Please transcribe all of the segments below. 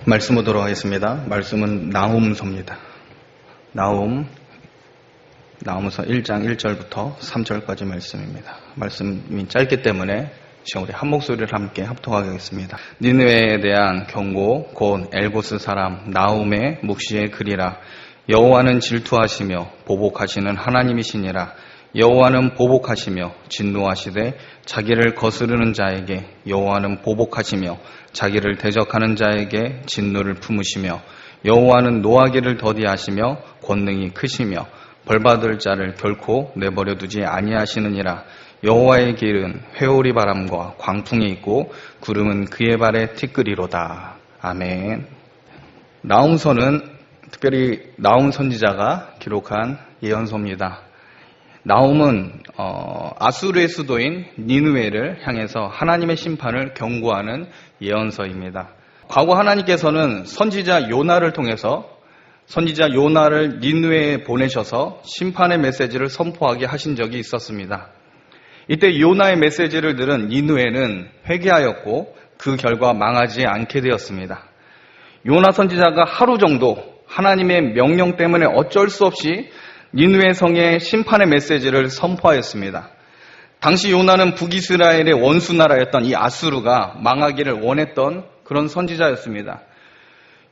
말씀 보도록 하겠습니다. 말씀은 나훔서입니다. 나훔서 1장 1절부터 3절까지 말씀입니다. 말씀이 짧기 때문에 지금 우리 한 목소리를 함께 합독하겠습니다. 니느웨에 대한 경고, 곧 엘고스 사람 나훔의 묵시의 글이라. 여호와는 질투하시며 보복하시는 하나님이시니라. 여호와는 보복하시며 진노하시되 자기를 거스르는 자에게 여호와는 보복하시며 자기를 대적하는 자에게 진노를 품으시며 여호와는 노하기를 더디하시며 권능이 크시며 벌받을 자를 결코 내버려 두지 아니하시느니라. 여호와의 길은 회오리 바람과 광풍이 있고 구름은 그의 발에 티끌이로다. 아멘. 나훔서는 특별히 나훔 선지자가 기록한 예언서입니다. 나훔은 아수르의 수도인 니느웨를 향해서 하나님의 심판을 경고하는 예언서입니다. 과거 하나님께서는 선지자 요나를 통해서 선지자 요나를 니느웨에 보내셔서 심판의 메시지를 선포하게 하신 적이 있었습니다. 이때 요나의 메시지를 들은 니느웨는 회개하였고 그 결과 망하지 않게 되었습니다. 요나 선지자가 하루 정도 하나님의 명령 때문에 어쩔 수 없이 니느웨 성의 심판의 메시지를 선포하였습니다. 당시 요나는 북이스라엘의 원수 나라였던 이 아수르가 망하기를 원했던 그런 선지자였습니다.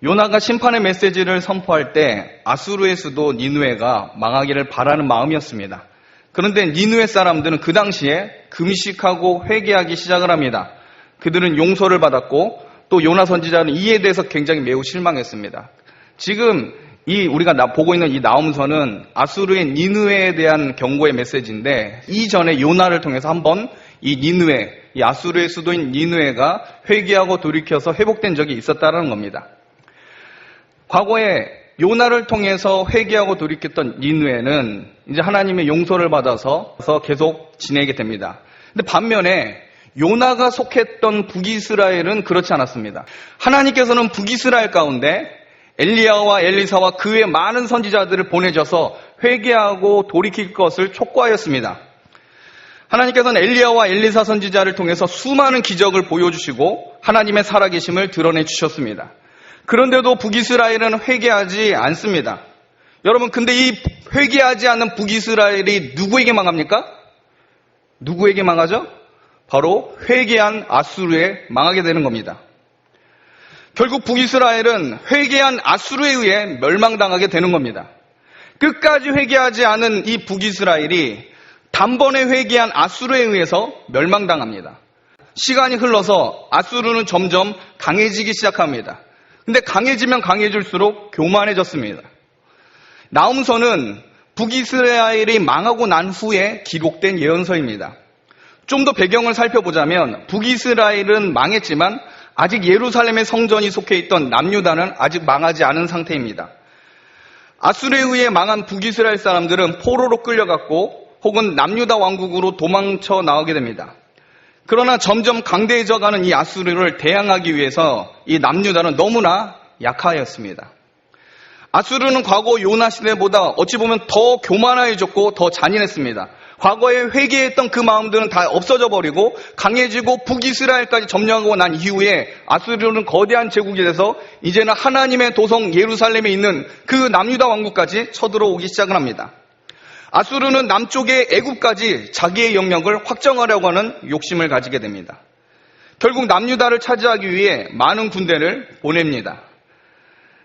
요나가 심판의 메시지를 선포할 때 아수르의 수도 니느웨가 망하기를 바라는 마음이었습니다. 그런데 니느웨 사람들은 그 당시에 금식하고 회개하기 시작을 합니다. 그들은 용서를 받았고 또 요나 선지자는 이에 대해서 굉장히 매우 실망했습니다. 지금 우리가 보고 있는 이 나훔서는 아수르의 니느웨에 대한 경고의 메시지인데, 이전에 요나를 통해서 한번 이 니느웨, 이 아수르의 수도인 니느웨가 회개하고 돌이켜서 회복된 적이 있었다는 겁니다. 과거에 요나를 통해서 회개하고 돌이켰던 니느웨는 이제 하나님의 용서를 받아서 계속 지내게 됩니다. 근데 반면에 요나가 속했던 북이스라엘은 그렇지 않았습니다. 하나님께서는 북이스라엘 가운데 엘리야와 엘리사와 그 외 많은 선지자들을 보내셔서 회개하고 돌이킬 것을 촉구하였습니다. 하나님께서는 엘리야와 엘리사 선지자를 통해서 수많은 기적을 보여주시고 하나님의 살아계심을 드러내 주셨습니다. 그런데도 북이스라엘은 회개하지 않습니다. 여러분, 근데 이 회개하지 않는 북이스라엘이 누구에게 망합니까? 누구에게 망하죠? 바로 회개한 아수르에 망하게 되는 겁니다. 결국 북이스라엘은 회개한 아수르에 의해 멸망당하게 되는 겁니다. 끝까지 회개하지 않은 이 북이스라엘이 단번에 회개한 아수르에 의해서 멸망당합니다. 시간이 흘러서 아수르는 점점 강해지기 시작합니다. 근데 강해지면 강해질수록 교만해졌습니다. 나훔서는 북이스라엘이 망하고 난 후에 기록된 예언서입니다. 좀 더 배경을 살펴보자면 북이스라엘은 망했지만 아직 예루살렘의 성전이 속해 있던 남유다는 아직 망하지 않은 상태입니다. 아수르에 의해 망한 북이스라엘 사람들은 포로로 끌려갔고 혹은 남유다 왕국으로 도망쳐 나오게 됩니다. 그러나 점점 강대해져가는 이 아수르를 대항하기 위해서 이 남유다는 너무나 약하였습니다. 아수르는 과거 요나 시대보다 어찌 보면 더 교만해졌고 더 잔인했습니다. 과거에 회개했던 그 마음들은 다 없어져 버리고 강해지고 북이스라엘까지 점령하고 난 이후에 아수르는 거대한 제국이 돼서 이제는 하나님의 도성 예루살렘에 있는 그 남유다 왕국까지 쳐들어오기 시작을 합니다. 아수르는 남쪽의 애굽까지 자기의 영역을 확정하려고 하는 욕심을 가지게 됩니다. 결국 남유다를 차지하기 위해 많은 군대를 보냅니다.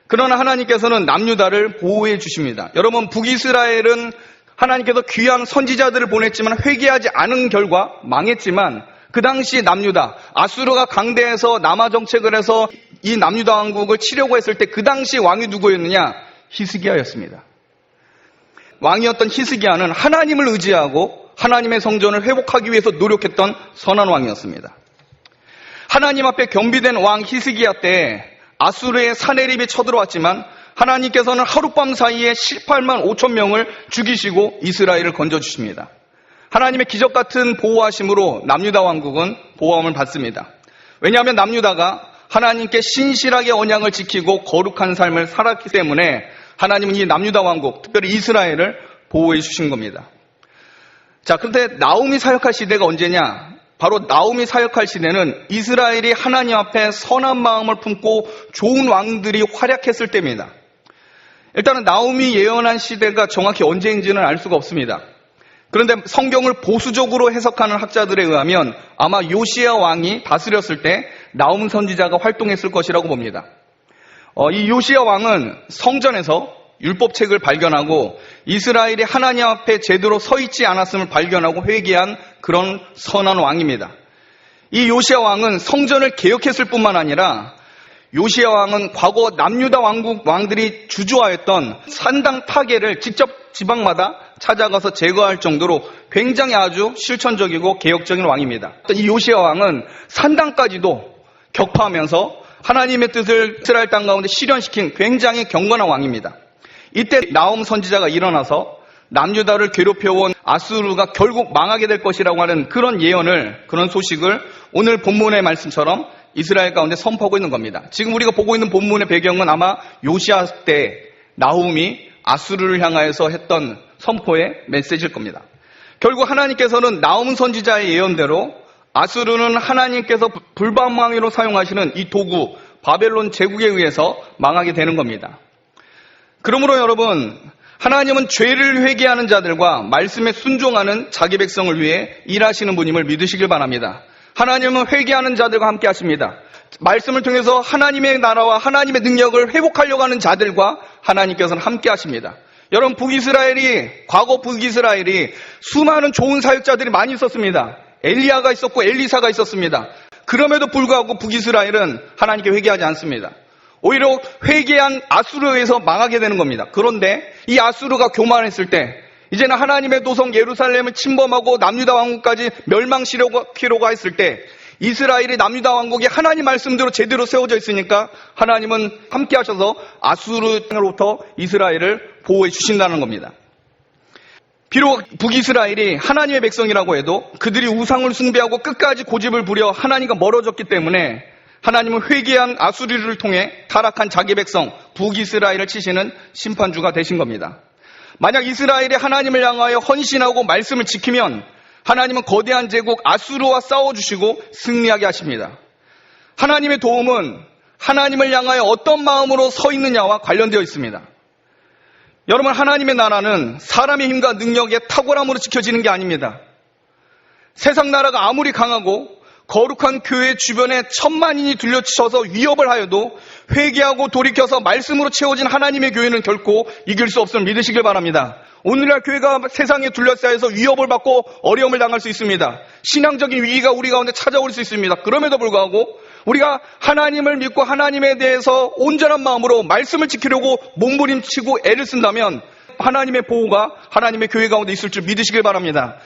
그러나 하나님께서는 남유다를 보호해 주십니다. 여러분, 북이스라엘은 하나님께서 귀한 선지자들을 보냈지만 회개하지 않은 결과 망했지만 그 당시 남유다, 아수르가 강대해서 남하 정책을 해서 이 남유다 왕국을 치려고 했을 때 그 당시 왕이 누구였느냐? 히스기야였습니다. 왕이었던 히스기야는 하나님을 의지하고 하나님의 성전을 회복하기 위해서 노력했던 선한 왕이었습니다. 하나님 앞에 겸비된 왕 히스기야 때 아수르의 사네립이 쳐들어왔지만 하나님께서는 하룻밤 사이에 18만 5천 명을 죽이시고 이스라엘을 건져주십니다. 하나님의 기적 같은 보호하심으로 남유다 왕국은 보호함을 받습니다. 왜냐하면 남유다가 하나님께 신실하게 언약을 지키고 거룩한 삶을 살았기 때문에 하나님은 이 남유다 왕국, 특별히 이스라엘을 보호해 주신 겁니다. 자, 그런데 나훔이 사역할 시대가 언제냐? 바로 나움이 사역할 시대는 이스라엘이 하나님 앞에 선한 마음을 품고 좋은 왕들이 활약했을 때입니다. 일단은 나움이 예언한 시대가 정확히 언제인지는 알 수가 없습니다. 그런데 성경을 보수적으로 해석하는 학자들에 의하면 아마 요시야 왕이 다스렸을 때 나움 선지자가 활동했을 것이라고 봅니다. 이 요시야 왕은 성전에서 율법책을 발견하고 이스라엘이 하나님 앞에 제대로 서 있지 않았음을 발견하고 회개한 그런 선한 왕입니다. 이 요시야 왕은 성전을 개혁했을 뿐만 아니라 요시야 왕은 과거 남유다 왕국 왕들이 주저하였던 산당 타계를 직접 지방마다 찾아가서 제거할 정도로 굉장히 아주 실천적이고 개혁적인 왕입니다. 이 요시야 왕은 산당까지도 격파하면서 하나님의 뜻을 이스라엘 땅 가운데 실현시킨 굉장히 경건한 왕입니다. 이때 나움 선지자가 일어나서 남유다를 괴롭혀온 아수르가 결국 망하게 될 것이라고 하는 그런 예언을, 그런 소식을 오늘 본문의 말씀처럼 이스라엘 가운데 선포하고 있는 겁니다. 지금 우리가 보고 있는 본문의 배경은 아마 요시야 때 나훔이 아수르를 향하여서 했던 선포의 메시지일 겁니다. 결국 하나님께서는 나훔 선지자의 예언대로 아수르는 하나님께서 불방망이로 사용하시는 이 도구 바벨론 제국에 의해서 망하게 되는 겁니다. 그러므로 여러분, 하나님은 죄를 회개하는 자들과 말씀에 순종하는 자기 백성을 위해 일하시는 분임을 믿으시길 바랍니다. 하나님은 회개하는 자들과 함께 하십니다. 말씀을 통해서 하나님의 나라와 하나님의 능력을 회복하려고 하는 자들과 하나님께서는 함께 하십니다. 여러분, 과거 북이스라엘이 수많은 좋은 사역자들이 많이 있었습니다. 엘리야가 있었고 엘리사가 있었습니다. 그럼에도 불구하고 북이스라엘은 하나님께 회개하지 않습니다. 오히려 회개한 아수르에 의해서 망하게 되는 겁니다. 그런데 이 아수르가 교만했을 때 이제는 하나님의 도성 예루살렘을 침범하고 남유다 왕국까지 멸망시키려고 했을 때 이스라엘이 남유다 왕국이 하나님 말씀대로 제대로 세워져 있으니까 하나님은 함께 하셔서 아수르로부터 이스라엘을 보호해 주신다는 겁니다. 비록 북이스라엘이 하나님의 백성이라고 해도 그들이 우상을 숭배하고 끝까지 고집을 부려 하나님과 멀어졌기 때문에 하나님은 회개한 아수르를 통해 타락한 자기 백성 북이스라엘을 치시는 심판주가 되신 겁니다. 만약 이스라엘이 하나님을 향하여 헌신하고 말씀을 지키면 하나님은 거대한 제국 아수르와 싸워주시고 승리하게 하십니다. 하나님의 도움은 하나님을 향하여 어떤 마음으로 서 있느냐와 관련되어 있습니다. 여러분, 하나님의 나라는 사람의 힘과 능력의 탁월함으로 지켜지는 게 아닙니다. 세상 나라가 아무리 강하고 거룩한 교회 주변에 천만인이 둘러쳐서 위협을 하여도 회개하고 돌이켜서 말씀으로 채워진 하나님의 교회는 결코 이길 수 없음을 믿으시길 바랍니다. 오늘날 교회가 세상에 둘러싸여서 위협을 받고 어려움을 당할 수 있습니다. 신앙적인 위기가 우리 가운데 찾아올 수 있습니다. 그럼에도 불구하고 우리가 하나님을 믿고 하나님에 대해서 온전한 마음으로 말씀을 지키려고 몸부림치고 애를 쓴다면 하나님의 보호가 하나님의 교회 가운데 있을 줄 믿으시길 바랍니다.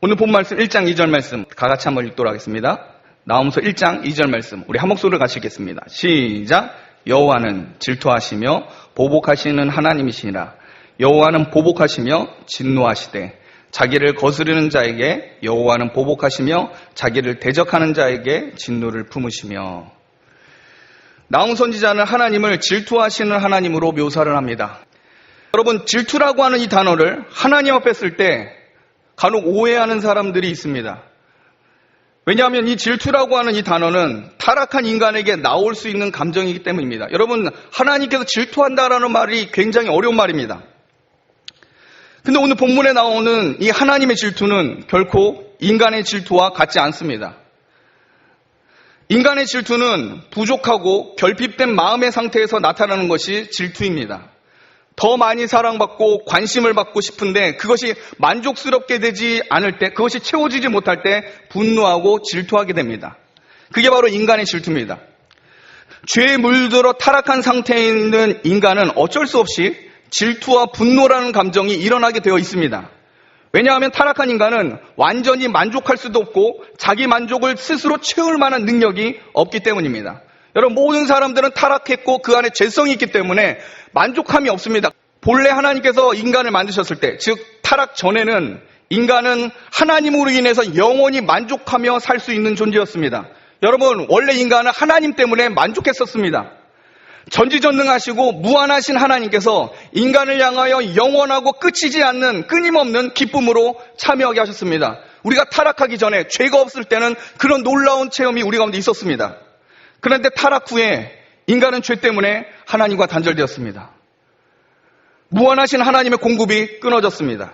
오늘 본 말씀 1장 2절 말씀 다 같이 한번 읽도록 하겠습니다. 나홈서 1장 2절 말씀 우리 한 목소리를 같이 읽겠습니다. 시작. 여호와는 질투하시며 보복하시는 하나님이시니라. 여호와는 보복하시며 진노하시되 자기를 거스르는 자에게 여호와는 보복하시며 자기를 대적하는 자에게 진노를 품으시며. 나홈 선지자는 하나님을 질투하시는 하나님으로 묘사를 합니다. 여러분, 질투라고 하는 이 단어를 하나님 앞에 쓸 때 간혹 오해하는 사람들이 있습니다. 왜냐하면 이 질투라고 하는 이 단어는 타락한 인간에게 나올 수 있는 감정이기 때문입니다. 여러분, 하나님께서 질투한다라는 말이 굉장히 어려운 말입니다. 근데 오늘 본문에 나오는 이 하나님의 질투는 결코 인간의 질투와 같지 않습니다. 인간의 질투는 부족하고 결핍된 마음의 상태에서 나타나는 것이 질투입니다. 더 많이 사랑받고 관심을 받고 싶은데 그것이 만족스럽게 되지 않을 때, 그것이 채워지지 못할 때 분노하고 질투하게 됩니다. 그게 바로 인간의 질투입니다. 죄에 물들어 타락한 상태에 있는 인간은 어쩔 수 없이 질투와 분노라는 감정이 일어나게 되어 있습니다. 왜냐하면 타락한 인간은 완전히 만족할 수도 없고 자기 만족을 스스로 채울 만한 능력이 없기 때문입니다. 여러분, 모든 사람들은 타락했고 그 안에 죄성이 있기 때문에 만족함이 없습니다. 본래 하나님께서 인간을 만드셨을 때, 즉 타락 전에는 인간은 하나님으로 인해서 영원히 만족하며 살 수 있는 존재였습니다. 여러분, 원래 인간은 하나님 때문에 만족했었습니다. 전지전능하시고 무한하신 하나님께서 인간을 향하여 영원하고 끝이지 않는 끊임없는 기쁨으로 참여하게 하셨습니다. 우리가 타락하기 전에 죄가 없을 때는 그런 놀라운 체험이 우리 가운데 있었습니다. 그런데 타락 후에 인간은 죄 때문에 하나님과 단절되었습니다. 무한하신 하나님의 공급이 끊어졌습니다.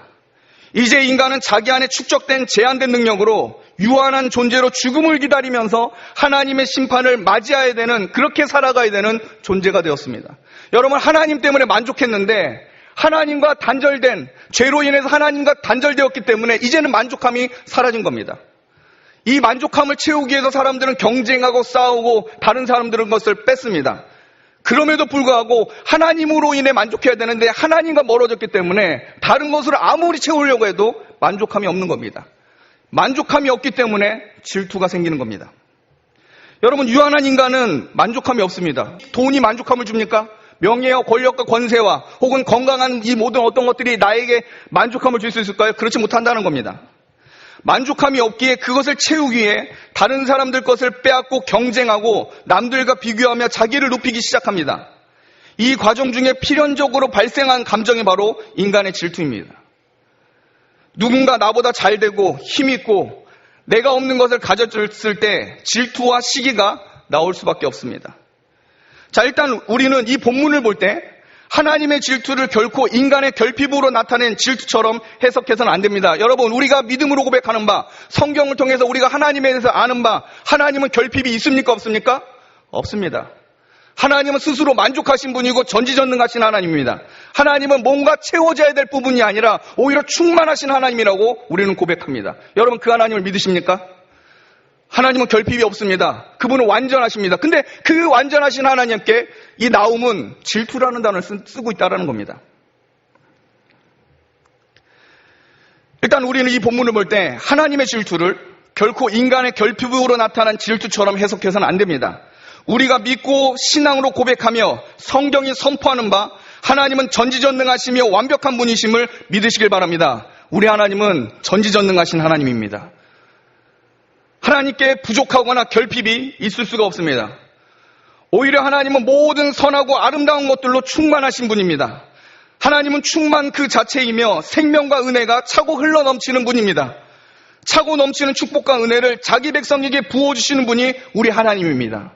이제 인간은 자기 안에 축적된 제한된 능력으로 유한한 존재로 죽음을 기다리면서 하나님의 심판을 맞이해야 되는, 그렇게 살아가야 되는 존재가 되었습니다. 여러분, 하나님 때문에 만족했는데 하나님과 단절된, 죄로 인해서 하나님과 단절되었기 때문에 이제는 만족함이 사라진 겁니다. 이 만족함을 채우기 위해서 사람들은 경쟁하고 싸우고 다른 사람들은 것을 뺐습니다. 그럼에도 불구하고 하나님으로 인해 만족해야 되는데 하나님과 멀어졌기 때문에 다른 것으로 아무리 채우려고 해도 만족함이 없는 겁니다. 만족함이 없기 때문에 질투가 생기는 겁니다. 여러분, 유한한 인간은 만족함이 없습니다. 돈이 만족함을 줍니까? 명예와 권력과 권세와 혹은 건강한 이 모든 어떤 것들이 나에게 만족함을 줄 수 있을까요? 그렇지 못한다는 겁니다. 만족함이 없기에 그것을 채우기 위해 다른 사람들 것을 빼앗고 경쟁하고 남들과 비교하며 자기를 높이기 시작합니다. 이 과정 중에 필연적으로 발생한 감정이 바로 인간의 질투입니다. 누군가 나보다 잘 되고 힘있고 내가 없는 것을 가졌을 때 질투와 시기가 나올 수밖에 없습니다. 자, 일단 우리는 이 본문을 볼 때 하나님의 질투를 결코 인간의 결핍으로 나타낸 질투처럼 해석해서는 안 됩니다. 여러분, 우리가 믿음으로 고백하는 바, 성경을 통해서 우리가 하나님에 대해서 아는 바, 하나님은 결핍이 있습니까? 없습니까? 없습니다. 하나님은 스스로 만족하신 분이고 전지전능하신 하나님입니다. 하나님은 뭔가 채워져야 될 부분이 아니라 오히려 충만하신 하나님이라고 우리는 고백합니다. 여러분, 그 하나님을 믿으십니까? 하나님은 결핍이 없습니다. 그분은 완전하십니다. 근데 그 완전하신 하나님께 이 나움은 질투라는 단어를 쓰고 있다는 겁니다. 일단 우리는 이 본문을 볼 때 하나님의 질투를 결코 인간의 결핍으로 나타난 질투처럼 해석해서는 안 됩니다. 우리가 믿고 신앙으로 고백하며 성경이 선포하는 바 하나님은 전지전능하시며 완벽한 분이심을 믿으시길 바랍니다. 우리 하나님은 전지전능하신 하나님입니다. 하나님께 부족하거나 결핍이 있을 수가 없습니다. 오히려 하나님은 모든 선하고 아름다운 것들로 충만하신 분입니다. 하나님은 충만 그 자체이며 생명과 은혜가 차고 흘러넘치는 분입니다. 차고 넘치는 축복과 은혜를 자기 백성에게 부어주시는 분이 우리 하나님입니다.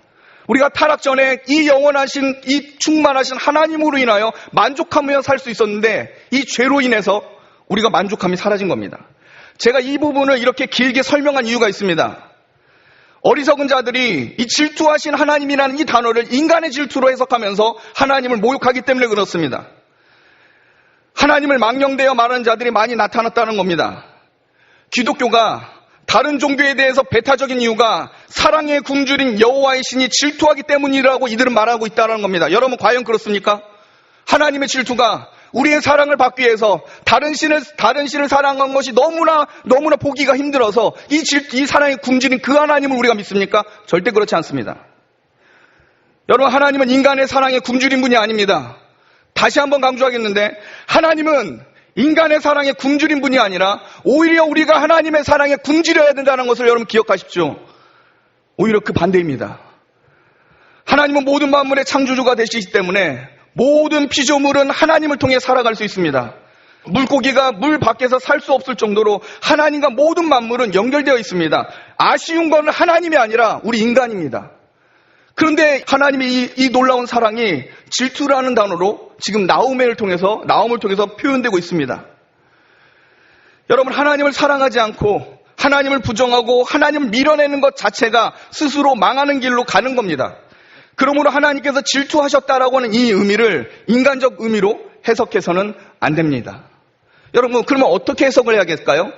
우리가 타락 전에 이 영원하신, 이 충만하신 하나님으로 인하여 만족하며 살 수 있었는데 이 죄로 인해서 우리가 만족함이 사라진 겁니다. 제가 이 부분을 이렇게 길게 설명한 이유가 있습니다. 어리석은 자들이 이 질투하신 하나님이라는 이 단어를 인간의 질투로 해석하면서 하나님을 모욕하기 때문에 그렇습니다. 하나님을 망령되어 말하는 자들이 많이 나타났다는 겁니다. 기독교가 다른 종교에 대해서 배타적인 이유가 사랑의 굶주린 여호와의 신이 질투하기 때문이라고 이들은 말하고 있다는 겁니다. 여러분, 과연 그렇습니까? 하나님의 질투가 우리의 사랑을 받기 위해서 다른 신을 사랑한 것이 너무나 보기가 힘들어서 이 사랑의 굶주린 그 하나님을 우리가 믿습니까? 절대 그렇지 않습니다. 여러분, 하나님은 인간의 사랑에 굶주린 분이 아닙니다. 다시 한번 강조하겠는데 하나님은 인간의 사랑에 굶주린 분이 아니라 오히려 우리가 하나님의 사랑에 굶주려야 된다는 것을 여러분 기억하십시오. 오히려 그 반대입니다. 하나님은 모든 만물의 창조주가 되시기 때문에 모든 피조물은 하나님을 통해 살아갈 수 있습니다. 물고기가 물 밖에서 살 수 없을 정도로 하나님과 모든 만물은 연결되어 있습니다. 아쉬운 건 하나님이 아니라 우리 인간입니다. 그런데 하나님의 이 놀라운 사랑이 질투라는 단어로 지금 나움을 통해서 표현되고 있습니다. 여러분, 하나님을 사랑하지 않고 하나님을 부정하고 하나님을 밀어내는 것 자체가 스스로 망하는 길로 가는 겁니다. 그러므로 하나님께서 질투하셨다라고 하는 이 의미를 인간적 의미로 해석해서는 안 됩니다. 여러분, 그러면 어떻게 해석을 해야겠을까요?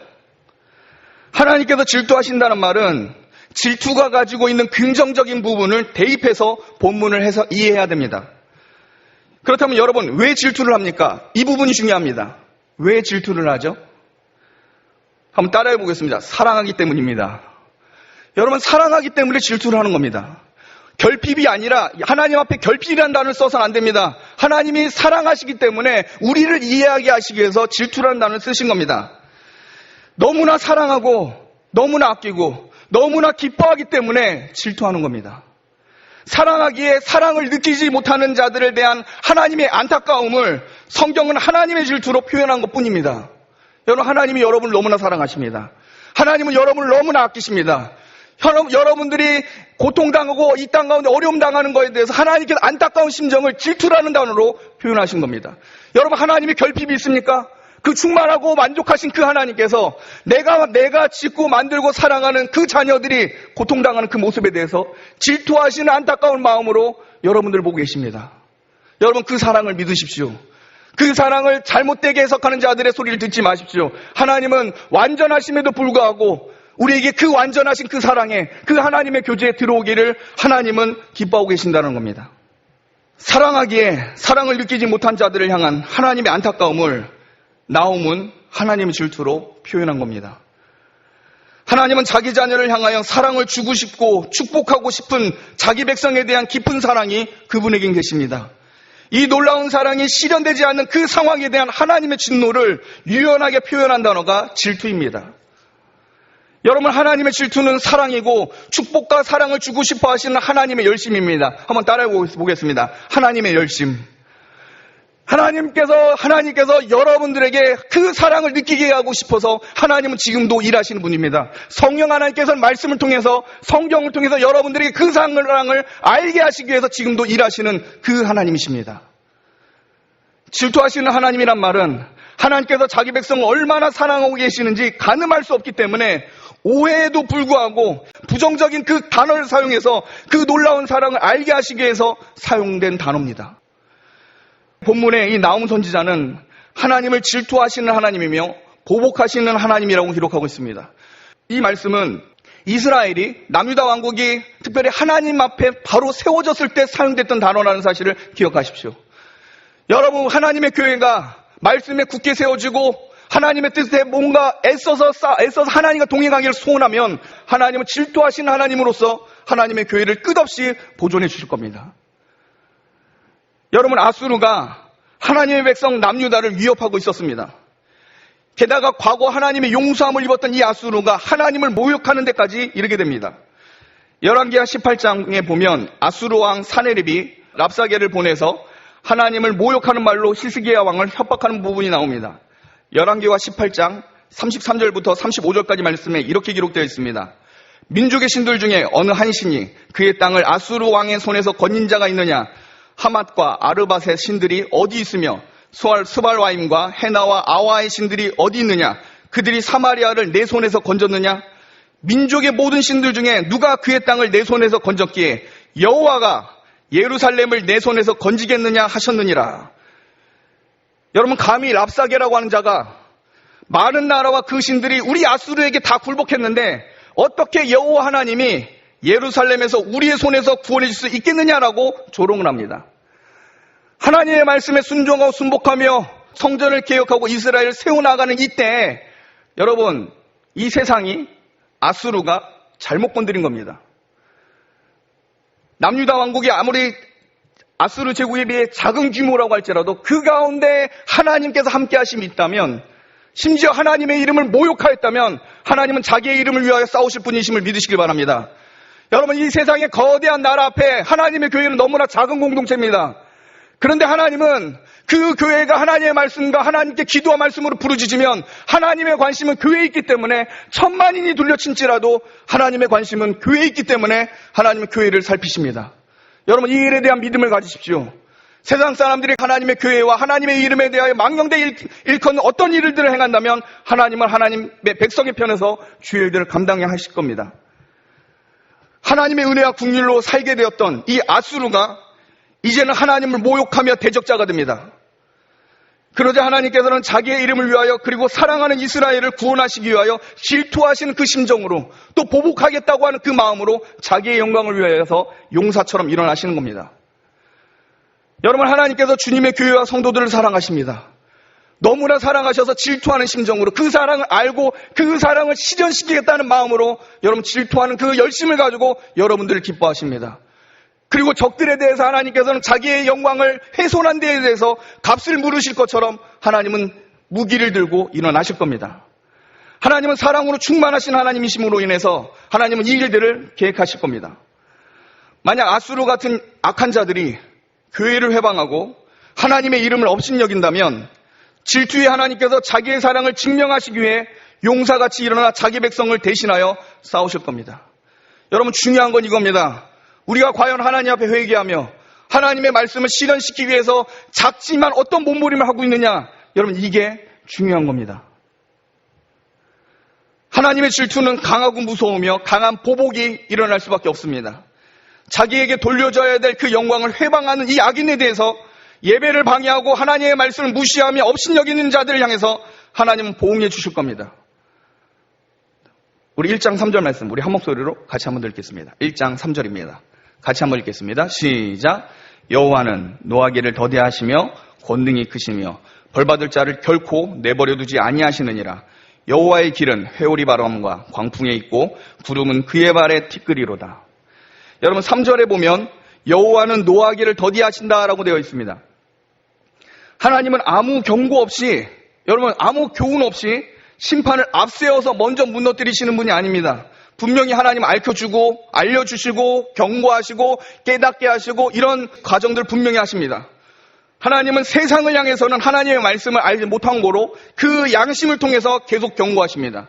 하나님께서 질투하신다는 말은 질투가 가지고 있는 긍정적인 부분을 대입해서 본문을 해서 이해해야 됩니다. 그렇다면 여러분, 왜 질투를 합니까? 이 부분이 중요합니다. 왜 질투를 하죠? 한번 따라해 보겠습니다. 사랑하기 때문입니다. 여러분, 사랑하기 때문에 질투를 하는 겁니다. 결핍이 아니라 하나님 앞에 결핍이라는 단어를 써서는 안 됩니다. 하나님이 사랑하시기 때문에 우리를 이해하게 하시기 위해서 질투라는 단어를 쓰신 겁니다. 너무나 사랑하고 너무나 아끼고 너무나 기뻐하기 때문에 질투하는 겁니다. 사랑하기에 사랑을 느끼지 못하는 자들에 대한 하나님의 안타까움을 성경은 하나님의 질투로 표현한 것뿐입니다. 여러분, 하나님이 여러분을 너무나 사랑하십니다. 하나님은 여러분을 너무나 아끼십니다. 여러분들이 고통당하고 이 땅 가운데 어려움 당하는 것에 대해서 하나님께서 안타까운 심정을 질투라는 단어로 표현하신 겁니다. 여러분, 하나님의 결핍이 있습니까? 그 충만하고 만족하신 그 하나님께서 내가 짓고 만들고 사랑하는 그 자녀들이 고통당하는 그 모습에 대해서 질투하시는 안타까운 마음으로 여러분들을 보고 계십니다. 여러분, 그 사랑을 믿으십시오. 그 사랑을 잘못되게 해석하는 자들의 소리를 듣지 마십시오. 하나님은 완전하심에도 불구하고 우리에게 그 완전하신 그 사랑에, 그 하나님의 교제에 들어오기를 하나님은 기뻐하고 계신다는 겁니다. 사랑하기에 사랑을 느끼지 못한 자들을 향한 하나님의 안타까움을 나홈은 하나님의 질투로 표현한 겁니다. 하나님은 자기 자녀를 향하여 사랑을 주고 싶고 축복하고 싶은 자기 백성에 대한 깊은 사랑이 그분에겐 계십니다. 이 놀라운 사랑이 실현되지 않는 그 상황에 대한 하나님의 진노를 유연하게 표현한 단어가 질투입니다. 여러분, 하나님의 질투는 사랑이고 축복과 사랑을 주고 싶어 하시는 하나님의 열심입니다. 한번 따라해 보겠습니다. 하나님의 열심. 하나님께서 여러분들에게 그 사랑을 느끼게 하고 싶어서 하나님은 지금도 일하시는 분입니다. 성령 하나님께서는 말씀을 통해서, 성경을 통해서 여러분들에게 그 사랑을 알게 하시기 위해서 지금도 일하시는 그 하나님이십니다. 질투하시는 하나님이란 말은 하나님께서 자기 백성을 얼마나 사랑하고 계시는지 가늠할 수 없기 때문에 오해에도 불구하고 부정적인 그 단어를 사용해서 그 놀라운 사랑을 알게 하시기 위해서 사용된 단어입니다. 본문의 이 나홈 선지자는 하나님을 질투하시는 하나님이며 보복하시는 하나님이라고 기록하고 있습니다. 이 말씀은 이스라엘이 남유다 왕국이 특별히 하나님 앞에 바로 세워졌을 때 사용됐던 단어라는 사실을 기억하십시오. 여러분, 하나님의 교회가 말씀에 굳게 세워지고 하나님의 뜻에 뭔가 애써서 하나님과 동행하기를 소원하면 하나님은 질투하시는 하나님으로서 하나님의 교회를 끝없이 보존해 주실 겁니다. 여러분, 아수르가 하나님의 백성 남유다를 위협하고 있었습니다. 게다가 과거 하나님의 용서함을 입었던 이 아수르가 하나님을 모욕하는 데까지 이르게 됩니다. 열왕기하 18장에 보면 아수르 왕 사네립이 랍사게를 보내서 하나님을 모욕하는 말로 히스기야 왕을 협박하는 부분이 나옵니다. 열왕기하 18장 33절부터 35절까지 말씀에 이렇게 기록되어 있습니다. 민족의 신들 중에 어느 한 신이 그의 땅을 아수르 왕의 손에서 건진 자가 있느냐? 하맛과 아르밧의 신들이 어디 있으며 스발와임과 헤나와 아와의 신들이 어디 있느냐? 그들이 사마리아를 내 손에서 건졌느냐? 민족의 모든 신들 중에 누가 그의 땅을 내 손에서 건졌기에 여호와가 예루살렘을 내 손에서 건지겠느냐 하셨느니라. 여러분, 감히 랍사게라고 하는 자가 많은 나라와 그 신들이 우리 아수르에게 다 굴복했는데 어떻게 여호와 하나님이 예루살렘에서 우리의 손에서 구원해 줄 수 있겠느냐라고 조롱을 합니다. 하나님의 말씀에 순종하고 순복하며 성전을 개혁하고 이스라엘을 세워나가는 이때 여러분, 이 세상이 아수르가 잘못 건드린 겁니다. 남유다 왕국이 아무리 아수르 제국에 비해 작은 규모라고 할지라도 그 가운데 하나님께서 함께 하심이 있다면, 심지어 하나님의 이름을 모욕하였다면 하나님은 자기의 이름을 위하여 싸우실 분이심을 믿으시길 바랍니다. 여러분, 이 세상의 거대한 나라 앞에 하나님의 교회는 너무나 작은 공동체입니다. 그런데 하나님은 그 교회가 하나님의 말씀과 하나님께 기도와 말씀으로 부르짖으면 하나님의 관심은 교회에 있기 때문에 천만인이 둘러친지라도 하나님의 관심은 교회에 있기 때문에 하나님의 교회를 살피십니다. 여러분, 이 일에 대한 믿음을 가지십시오. 세상 사람들이 하나님의 교회와 하나님의 이름에 대하여 망령되이 일컫는 어떤 일들을 행한다면 하나님은 하나님의 백성의 편에서 주의 일들을 감당해야 하실 겁니다. 하나님의 은혜와 긍휼로 살게 되었던 이 아수르가 이제는 하나님을 모욕하며 대적자가 됩니다. 그러자 하나님께서는 자기의 이름을 위하여 그리고 사랑하는 이스라엘을 구원하시기 위하여 질투하시는 그 심정으로 또 보복하겠다고 하는 그 마음으로 자기의 영광을 위하여서 용사처럼 일어나시는 겁니다. 여러분, 하나님께서 주님의 교회와 성도들을 사랑하십니다. 너무나 사랑하셔서 질투하는 심정으로 그 사랑을 알고 그 사랑을 실현시키겠다는 마음으로 여러분 질투하는 그 열심을 가지고 여러분들을 기뻐하십니다. 그리고 적들에 대해서 하나님께서는 자기의 영광을 훼손한 데에 대해서 값을 물으실 것처럼 하나님은 무기를 들고 일어나실 겁니다. 하나님은 사랑으로 충만하신 하나님이심으로 인해서 하나님은 이 일들을 계획하실 겁니다. 만약 아수르 같은 악한 자들이 교회를 회방하고 하나님의 이름을 업신여긴다면 질투의 하나님께서 자기의 사랑을 증명하시기 위해 용사같이 일어나 자기 백성을 대신하여 싸우실 겁니다. 여러분, 중요한 건 이겁니다. 우리가 과연 하나님 앞에 회개하며 하나님의 말씀을 실현시키기 위해서 작지만 어떤 몸부림을 하고 있느냐, 여러분, 이게 중요한 겁니다. 하나님의 질투는 강하고 무서우며 강한 보복이 일어날 수밖에 없습니다. 자기에게 돌려줘야 될 그 영광을 회방하는 이 악인에 대해서 예배를 방해하고 하나님의 말씀을 무시하며 업신여기는 자들을 향해서 하나님은 보응해 주실 겁니다. 우리 1장 3절 말씀, 우리 한 목소리로 같이 한번 읽겠습니다. 1장 3절입니다. 같이 한번 읽겠습니다. 시작. 여호와는 노하기를 더디하시며 권능이 크시며 벌받을 자를 결코 내버려 두지 아니하시느니라. 여호와의 길은 회오리 바람과 광풍에 있고 구름은 그의 발에 티끌이로다. 여러분, 3절에 보면 여호와는 노하기를 더디하신다라고 되어 있습니다. 하나님은 아무 경고 없이, 여러분, 아무 교훈 없이 심판을 앞세워서 먼저 무너뜨리시는 분이 아닙니다. 분명히 하나님 알려주고 알려주시고 경고하시고 깨닫게 하시고 이런 과정들을 분명히 하십니다. 하나님은 세상을 향해서는 하나님의 말씀을 알지 못한 거로 그 양심을 통해서 계속 경고하십니다.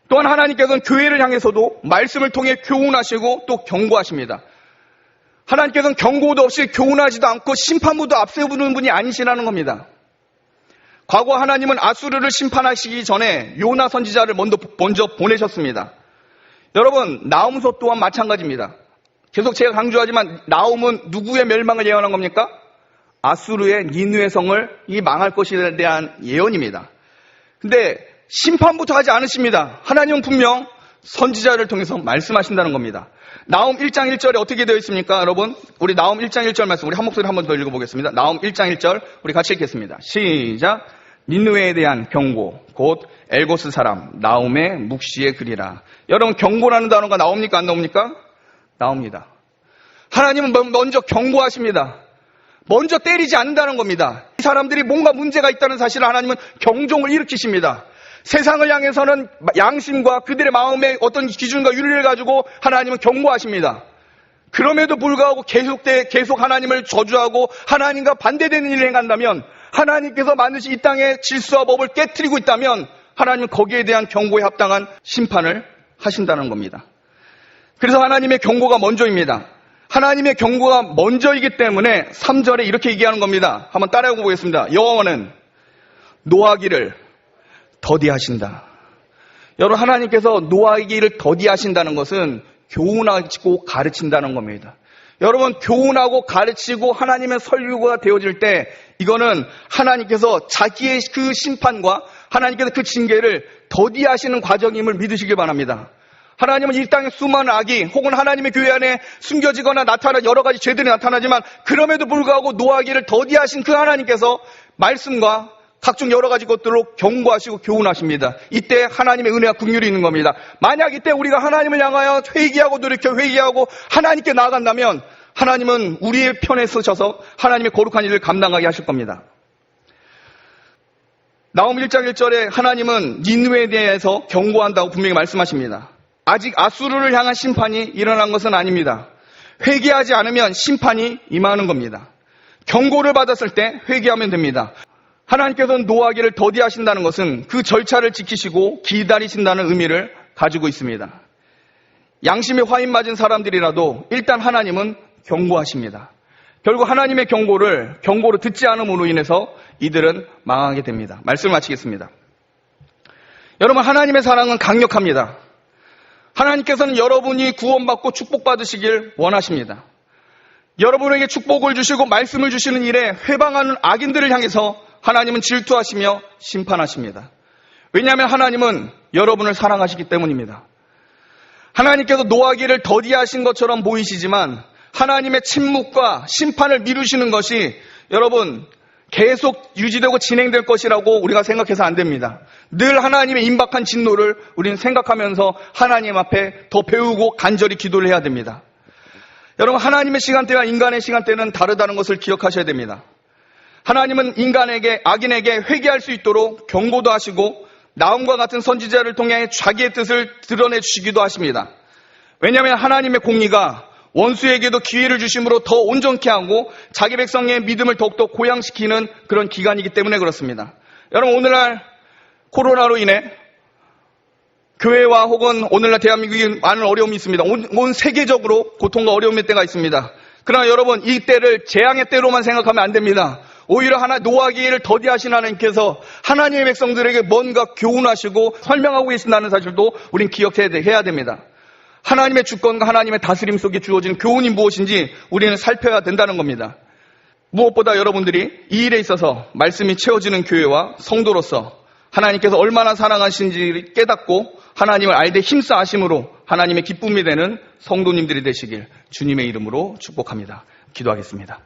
또한 하나님께서는 교회를 향해서도 말씀을 통해 교훈하시고 또 경고하십니다. 하나님께서는 경고도 없이 교훈하지도 않고 심판부도 앞세우는 분이 아니시라는 겁니다. 과거 하나님은 아수르를 심판하시기 전에 요나 선지자를 먼저 보내셨습니다. 여러분, 나훔서 또한 마찬가지입니다. 계속 제가 강조하지만 나훔은 누구의 멸망을 예언한 겁니까? 아수르의 니느웨 성을 이 망할 것에 대한 예언입니다. 근데 심판부터 하지 않으십니다. 하나님은 분명 선지자를 통해서 말씀하신다는 겁니다. 나훔 1장 1절에 어떻게 되어 있습니까? 여러분, 우리 나훔 1장 1절 말씀 우리 한 목소리 한 번 더 읽어보겠습니다. 나훔 1장 1절 우리 같이 읽겠습니다. 시작. 니느웨에 대한 경고, 곧 엘고스 사람 나훔의 묵시의 글이라. 여러분, 경고라는 단어가 나옵니까? 안 나옵니까? 나옵니다. 하나님은 먼저 경고하십니다. 먼저 때리지 않는다는 겁니다. 이 사람들이 뭔가 문제가 있다는 사실을 하나님은 경종을 일으키십니다. 세상을 향해서는 양심과 그들의 마음의 어떤 기준과 윤리를 가지고 하나님은 경고하십니다. 그럼에도 불구하고 계속 하나님을 저주하고 하나님과 반대되는 일을 행한다면, 하나님께서 만드신 이 땅의 질서와 법을 깨트리고 있다면 하나님은 거기에 대한 경고에 합당한 심판을 하신다는 겁니다. 그래서 하나님의 경고가 먼저입니다. 하나님의 경고가 먼저이기 때문에 3절에 이렇게 얘기하는 겁니다. 한번 따라해 보겠습니다. 여호와는 노하기를 더디하신다. 여러분, 하나님께서 노하기를 더디하신다는 것은 교훈하고 가르친다는 겁니다. 여러분, 교훈하고 가르치고 하나님의 설교가 되어질 때 이거는 하나님께서 자기의 그 심판과 하나님께서 그 징계를 더디하시는 과정임을 믿으시길 바랍니다. 하나님은 이 땅에 수많은 악이 혹은 하나님의 교회 안에 숨겨지거나 나타나는 여러 가지 죄들이 나타나지만 그럼에도 불구하고 노하기를 더디하신 그 하나님께서 말씀과 각종 여러 가지 것들로 경고하시고 교훈하십니다. 이때 하나님의 은혜와 긍휼이 있는 겁니다. 만약 이때 우리가 하나님을 향하여 회개하고 돌이켜 회개하고 하나님께 나아간다면 하나님은 우리의 편에 서셔서 하나님의 거룩한 일을 감당하게 하실 겁니다. 나훔 1장 1절에 하나님은 니느웨에 대해서 경고한다고 분명히 말씀하십니다. 아직 아수르를 향한 심판이 일어난 것은 아닙니다. 회개하지 않으면 심판이 임하는 겁니다. 경고를 받았을 때 회개하면 됩니다. 하나님께서는 노하기를 더디하신다는 것은 그 절차를 지키시고 기다리신다는 의미를 가지고 있습니다. 양심에 화인 맞은 사람들이라도 일단 하나님은 경고하십니다. 결국 하나님의 경고를 듣지 않음으로 인해서 이들은 망하게 됩니다. 말씀을 마치겠습니다. 여러분, 하나님의 사랑은 강력합니다. 하나님께서는 여러분이 구원받고 축복받으시길 원하십니다. 여러분에게 축복을 주시고 말씀을 주시는 일에 회방하는 악인들을 향해서 하나님은 질투하시며 심판하십니다. 왜냐하면 하나님은 여러분을 사랑하시기 때문입니다. 하나님께서 노하기를 더디하신 것처럼 보이시지만 하나님의 침묵과 심판을 미루시는 것이 여러분 계속 유지되고 진행될 것이라고 우리가 생각해서 안 됩니다. 늘 하나님의 임박한 진노를 우리는 생각하면서 하나님 앞에 더 배우고 간절히 기도를 해야 됩니다. 여러분, 하나님의 시간대와 인간의 시간대는 다르다는 것을 기억하셔야 됩니다. 하나님은 인간에게, 악인에게 회개할 수 있도록 경고도 하시고 나훔과 같은 선지자를 통해 자기의 뜻을 드러내 주시기도 하십니다. 왜냐하면 하나님의 공의가 원수에게도 기회를 주심으로 더 온전케 하고 자기 백성의 믿음을 더욱더 고양시키는 그런 기간이기 때문에 그렇습니다. 여러분, 오늘날 코로나로 인해 교회와 혹은 오늘날 대한민국에 많은 어려움이 있습니다. 온 세계적으로 고통과 어려움의 때가 있습니다. 그러나 여러분, 이 때를 재앙의 때로만 생각하면 안 됩니다. 오히려 노하기를 더디하신 하나님께서 하나님의 백성들에게 뭔가 교훈하시고 설명하고 계신다는 사실도 우린 기억해야 됩니다. 하나님의 주권과 하나님의 다스림 속에 주어진 교훈이 무엇인지 우리는 살펴야 된다는 겁니다. 무엇보다 여러분들이 이 일에 있어서 말씀이 채워지는 교회와 성도로서 하나님께서 얼마나 사랑하신지 깨닫고 하나님을 알되 힘쓰하심으로 하나님의 기쁨이 되는 성도님들이 되시길 주님의 이름으로 축복합니다. 기도하겠습니다.